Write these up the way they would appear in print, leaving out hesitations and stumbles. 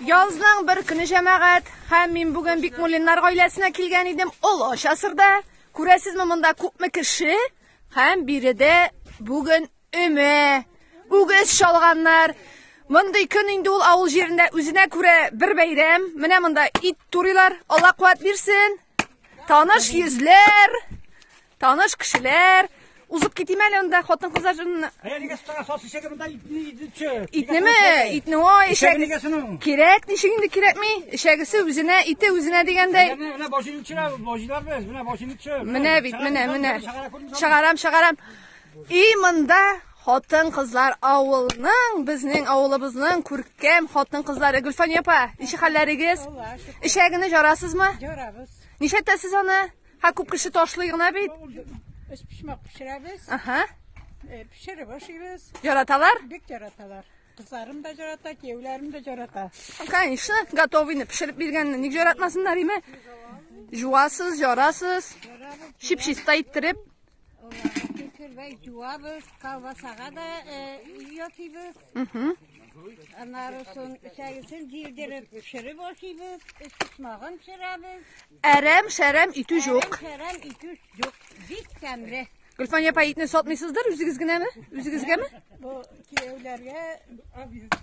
Yazның bir көне җәмәгать, һәм мин бүген бик мулиннар гаиләсенә килгән идем. Олы асырда. Күрәсезме, монда күпме кеше? Һәм биредә бүген өмә, үгез шалганнар. Мондый көн инде ул авыл җирендә үзенә күрә бер бәйрәм. Менә монда ит турыйлар. Алла куәт бирсен. Таныш йөзләр, таныш кешеләр. Узып китим әле анда хатын-кызларны. Итнеме? Итне ой, ишәк. Кирәк, ничек инде кирәкми? Ишәгесе үзенә, ите үзенә дигәндәй. Менә башын төшерә, башылар без, менә башын төшерә. Менә бит, менә. Шагарам. И монда хатын-кызлар авылның, безнең авылыбызның күркәм хатын-кызлары. Гөлфан апа, ничек хәлләрегез? Ишәгене жарасызмы? Жарабыз. Нишәтәсез аны? Ха күп кеше ташлый гына бит. Biz pişmek pişiremiz. Aha. Pişirip başıyız. Жараталар? Bik jaratalar. Kızlarım da jarata, kevlerim de jarata. Конечно, готовыйны пешереп биргәнне ник жаратмасыннар име? Жуасыз, жарасыз. Шип-шиста иттереп. Fikir ve cuvabız, kalbasağa da yatıyız. Onların şeysin girdirip pişirip başıyız. Pişmağın pişiremiz. Әрәм, шәрәм итү юк. Şerem itüş yok. Bik temri. Gülfan апа, итне сатмыйсыздар, үзегез генәме? Үзегезгәме? Bu kevlerge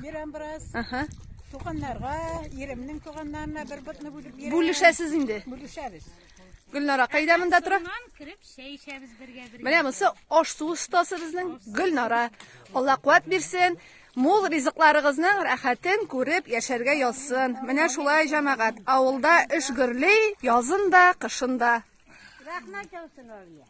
biren biraz. Аха. Toğanlarga, yerimnin toğanlarına bir bıtını bulup biren. Бүлешәсез инде. Buluşarız. Гөлнара кайда монда тора? Кіріп, шәй ішәбіз бірге. Менә монысы аш-су остасы безнең Гөлнара. Алла куәт бирсен. Мул ризыкларыгызның рәхәтен күреп яшәргә язсын. Менә шулай җәмәгать. Авылда эш гөрли, язын да, кышын да. Rahmet olsun oraya.